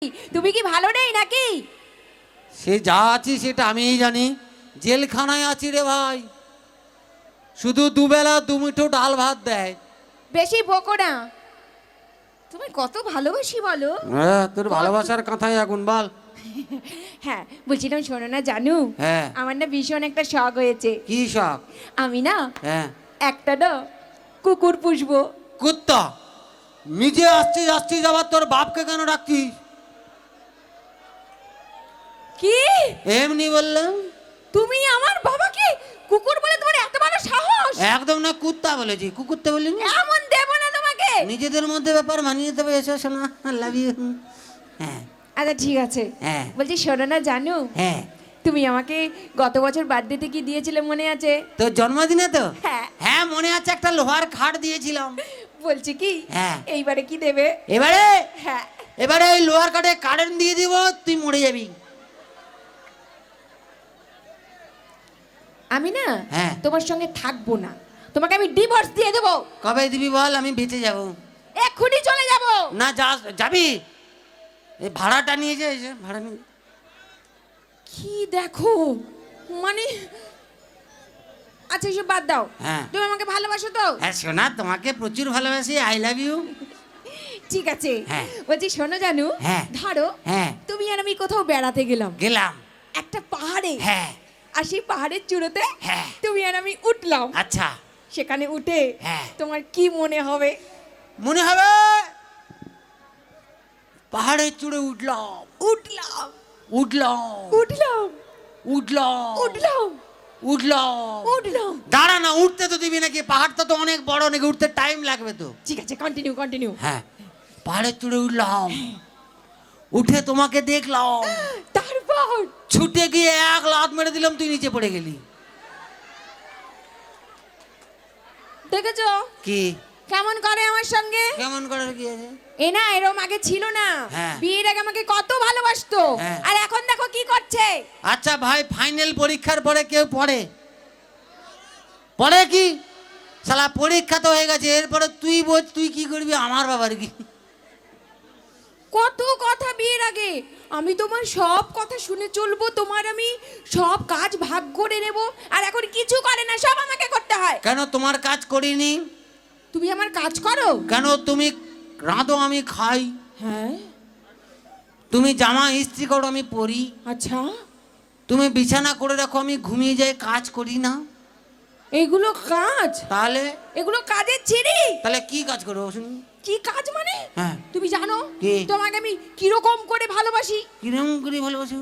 তুমি কি ভালো নেই নাকি? সে যা আছি সেটা আমিই জানি। জেলখানায় আছি রে ভাই, শুধু দুবেলা দুমুঠো ডাল ভাত দেয়। বেশি বকো না। তুমি কত ভালোবাসি বলো। হ্যাঁ, তোর ভালোবাসার কথাই আগুন বল। হ্যাঁ বলছিলাম, শোনো না জানু, হ্যাঁ। আমার না ভীষণ একটা শখ হয়েছে। কি শখ? আমি না হ্যাঁ। একটা না কুকুর পুষবো। কুত্তা? নিজে আসছিস আসছিস আবার তোর বাপকে কেন ডাকছিস? কি এমনি বললাম। তুমি আমার বাবাকে কুকুর বলে তোমার এত বড় সাহস? একদম না, কুত্তা বলেছি, কুকুরতে বলিনি। এমন দেব না তোমাকে। নিজেদের মধ্যে ব্যাপার মানিয়ে দেবে, এসো শোনা, লাভ ইউ। হ্যাঁ আচ্ছা ঠিক আছে। হ্যাঁ বলছি শোনো না জানু, হ্যাঁ। তুমি আমাকে গত বছর বার্থডেতে কি দিয়েছিলে মনে আছে? তোর জন্মদিনে তো? হ্যাঁ। হ্যাঁ মনে আছে, একটা লোহার খাট দিয়েছিলাম। বলছি কি হ্যাঁ। এইবারে কি দেবে? এবারে হ্যাঁ। এবারে ওই লোহার কাঠে কারেন্ট দিয়ে দিব, তুই মরে যাবি। আমি না হ্যাঁ। তোমার সঙ্গে থাকবো না, তোমাকে আমি ডিভোর্স দিয়ে দেবো। কবে দিবি বল, আমি বেঁচে যাব। এক্ষুনি চলে যাব। না যাবি? এই ভাড়াটা নিয়ে যাই, ভাড়া নিয়ে। কি দেখো মানে, আচ্ছা এসব বাদ দাও। হ্যাঁ। তুমি আমাকে ভালোবাসো তো? হ্যাঁ শোনা, তোমাকে প্রচুর ভালোবাসি, আই লাভ ইউ। ঠিক আছে। হ্যাঁ। বলছি শোনো জানু, হ্যাঁ। ধরো হ্যাঁ। তুমি আর আমি কোথাও বেড়াতে গেলাম গেলাম। একটা পাহাড়ে। হ্যাঁ। আর সেই পাহাড়ের চূড়োতে হ্যাঁ। তুমি আর আমি উঠলাম। আচ্ছা। সেখানে উঠে হ্যাঁ। তোমার কি মনে হবে? মনে হবে পাহাড়ের চূড়ে উঠলাম উঠলাম উঠলাম উঠলাম উঠলাম উঠলাম উঠলাম উঠলাম। দাঁড়া না, উঠতে তো দিবি নাকি? পাহাড়টা তো অনেক বড়, নাকি উঠতে টাইম লাগবে তো। ঠিক আছে, কন্টিনিউ কন্টিনিউ। হ্যাঁ, পাহাড়ের চূড়ে উঠলাম, উঠে তোমাকে দেখলাম, তারপর ছুটে গিয়ে এক লাত মেরে দিলাম, তুই নিচে পড়ে গেলি। দেখেছো কি কেমন করে আমার সঙ্গে? কেমন করার কি আছে? এ না এরম আগে ছিল না। হ্যাঁ। বিয়ের আগে আমাকে কত ভালোবাসতো, হ্যাঁ। আর এখন দেখো কি করছে। আচ্ছা ভাই, ফাইনাল পরীক্ষার পরে কেউ পড়ে? পড়ে কি? শালা পরীক্ষা তো হয়ে গেছে, এরপরে তুই বল, তুই কি করবি? আমার বাবার কি? কত কথা বিয়ের আগে, আমি তোমার সব কথা শুনে চলবো, তোমার আমি সব কাজ ভাগ করে নেব, আর এখন কিছু করে না, সব আমাকে করতে হয়। কেন তোমার কাজ করিনি? তুমি আমার কাজ করো কেন তুমি রাঁধো আমি খাই, হ্যাঁ। তুমি জামা ইস্ত্রি করো আমি পরি, আচ্ছা তুমি বিছানা করে রাখো আমি ঘুমিয়ে যাই, কাজ করি না? এগুলো কাজ? তাহলে এগুলো কাজের ছিরি। তাহলে কি কাজ করবো শুনি? কি কাজ মানে? হ্যাঁ। তুমি জানো কি? তোমাকে আমি কিরকম করে ভালোবাসি? কিরম করে ভালোবাসো?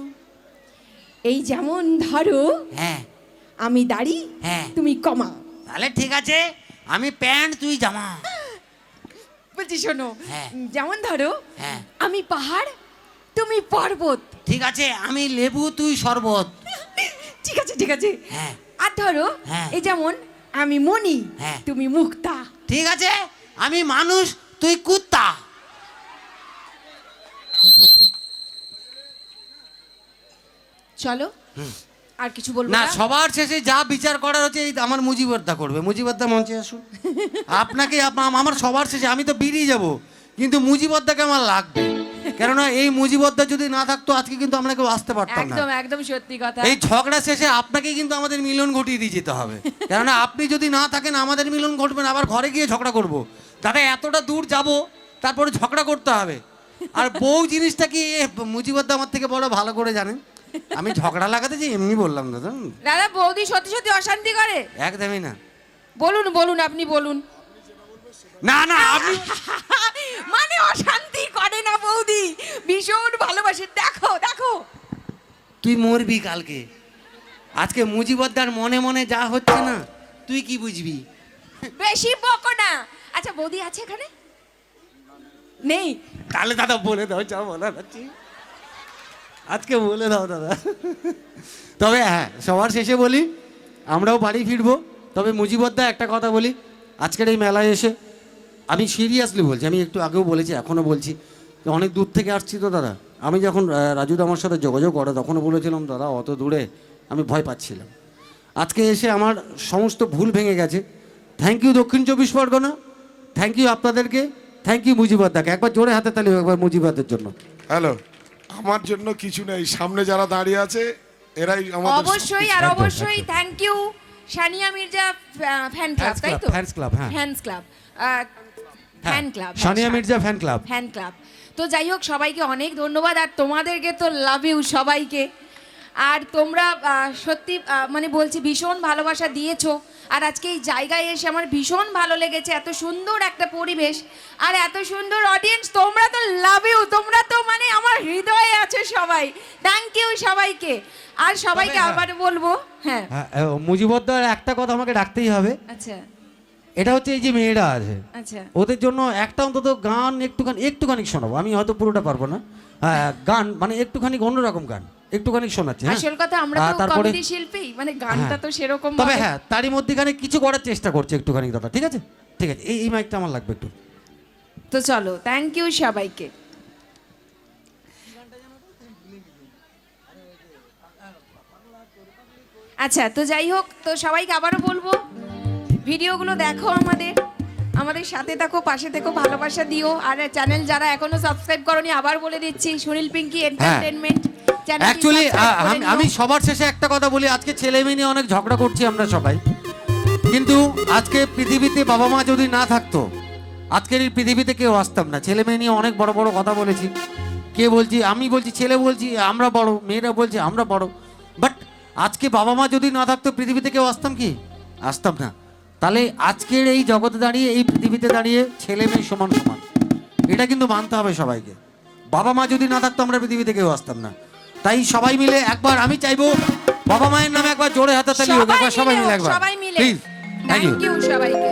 এই যেমন ধরো হ্যাঁ আমি দাড়ি, হ্যাঁ। তুমি কমা। তাহলে ঠিক আছে, আমি প্যান্ট তুই জামা। বলছি শোনো, হ্যাঁ। যেমন ধরো হ্যাঁ আমি পাহাড়, তুমি পর্বত। ঠিক আছে, আমি লেবু তুই শরবত। ঠিক আছে ঠিক আছে। হ্যাঁ। আর ধরো হ্যাঁ। এই যেমন আমি মণি, হ্যাঁ। তুমি মুক্তা। ঠিক আছে, আমি মানুষ তুই কুত্তা। চলো আর কিছু বলবো না, না। সবার শেষে যা বিচার করার হচ্ছে এই আমার মুজিবরদা করবে। মুজিবরদা মঞ্চে আসুন। আপনাকে আমার সবার শেষে, আমি তো বেরিয়ে যাব, কিন্তু মুজিবরদাকে আমার লাগবে, কেননা এই মুজিবরদা যদি না থাকতো আজকে কিন্তু আমরা কেউ আসতে পারতাম না। একদম একদম সত্যি কথা। এই ঝগড়া শেষে আপনাকে কিন্তু আমাদের মিলন ঘটিয়ে দিয়ে যেতে হবে, কেননা আপনি যদি না থাকেন আমাদের মিলন ঘটবে না, আবার ঘরে গিয়ে ঝগড়া করব। দাদা এতটা দূর যাব, তারপরে ঝগড়া করতে হবে। আর বউ জিনিসটা কি, মুজিবরদা আমার থেকে বড় ভালো করে জানেন। আমি ঝগড়া লাগাতে যে এমনি বললাম দাদা। দাদা বৌদি সত্যি সত্যি অশান্তি করে? একদমই না। বলুন বলুন, আপনি বলুন। না না, আপনি মানে অশান্তি করে না বৌদি, ভীষণ ভালোবাসে। দেখো দেখো, তুই মরবি কালকে। আজকে মুজিবরদার মনে মনে যা হচ্ছে না, তুই কি বুঝবি? বেশি বকো না। আচ্ছা বৌদি আছে এখানে? নেই? তাহলে দাদা বলে দাও, যা বলার আছে আজকে বলে দাও দাদা। তবে হ্যাঁ, সবার শেষে বলি, আমরাও বাড়ি ফিরবো। তবে মুজিবরদা একটা কথা বলি, আজকের এই মেলায় এসে আমি সিরিয়াসলি বলছি, আমি একটু আগেও বলেছি এখনও বলছি, অনেক দূর থেকে আসছি তো দাদা। আমি যখন রাজুদা আমার সাথে যোগাযোগ করে তখনও বলেছিলাম দাদা অত দূরে আমি ভয় পাচ্ছিলাম। আজকে এসে আমার সমস্ত ভুল ভেঙে গেছে। থ্যাংক ইউ দক্ষিণ চব্বিশ পরগনা, থ্যাংক ইউ আপনাদেরকে, থ্যাংক ইউ মুজিবরদাকে। একবার জোরে হাতে তালি একবার মুজিবরদার জন্য। হ্যালো, আমার জন্য কিছু নেই, সামনে যারা দাঁড়িয়ে আছে এরাই আমাদের অবশ্যই আর একদম, অবশ্যই একদম। Thank you Sania Mirza fan club, Fans তাই club, তো? fans club, হ্যাঁ। Fans club, fan club, Sania Mirza fan club. Fan club. তো যাই হোক, সবাইকে অনেক ধন্যবাদ, আর তোমাদেরকে তো লাভ ইউ সবাইকে। আর তোমরা সত্যি মানে বলছি ভীষণ ভালোবাসা দিয়েছো, আর আজকে এই জায়গায় এসে আমার ভীষণ ভালো লেগেছে। এত সুন্দর একটা পরিবেশ আর এত সুন্দর অডিয়েন্স, তোমরা তো লাভ ইউ, তোমরা তো মানে আমার হৃদয়ে আছো সবাই। থ্যাংক ইউ সবাইকে। আর সবাইকে হ্যাঁ। আবার বলবো, হ্যাঁ হ্যাঁ, মুজিবদ্দার একটা কথা আমাকে রাখতেই হবে, আচ্ছা এটা হচ্ছে এই যে মেয়েরা আছে আচ্ছা ওদের জন্য একটা অন্তত গান একটুখানি শোনাবো। আমি হয়তো পুরোটা পারবো না, গান মানে একটুখানি অন্যরকম গান একটুখানি শোনাচ্ছি, হ্যাঁ? আসল কথা আমরা তো তারপরে কমেডি শিল্পী, মানে গানটা হ্যাঁ। তো সেরকম তবে হ্যাঁ তারই মধ্যেখানে কিছু করার চেষ্টা করছে একটুখানি দাদা, ঠিক আছে? ঠিক আছে, এই মাইকটা আমার লাগবে একটু। তো চলো, থ্যাংক ইউ সবাইকে। আচ্ছা, তো যাই হোক, তো সবাইকে আবারও বলবো ভিডিওগুলো দেখো, আমাদের সাথে থাকো, পাশে থেকো, ভালোবাসা দিও। আর চ্যানেল যারা এখনো সাবস্ক্রাইব করনি, আবার বলে দিচ্ছি, Sunil Pinky entertainment channel. Actually আমি সবার শেষে একটা কথা বলি, আজকে ছেলে মেয়ে নিয়ে অনেক ঝগড়া করছি আমরা সবাই, কিন্তু আজকে পৃথিবীতে বাবা মা যদি না থাকতো আজকের এই পৃথিবীতে কেউ আসতাম না। ছেলে মেয়ে নিয়ে অনেক বড় বড় কথা বলেছি, কে বলছি, আমি বলছি, ছেলে বলছি আমরা বড়, মেয়েরা বলছে আমরা বড়, বাট আজকে বাবা মা যদি না থাকতো পৃথিবীতে কেউ আসতাম কি? আসতাম না। তাহলে আজকের এই জগতে দাঁড়িয়ে, এই পৃথিবীতে দাঁড়িয়ে ছেলে মেয়ে সমান সমান, এটা কিন্তু মানতে হবে সবাইকে। বাবা মা যদি না থাকতো আমরা পৃথিবীতে কেউ আসতাম না। তাই সবাই মিলে একবার আমি চাইবো বাবা মায়ের নামে একবার জোরে হাততালি হোক, একবার সবাই মিলে একবার সবাই মিলে please. Thank you. Thank you সবাইকে।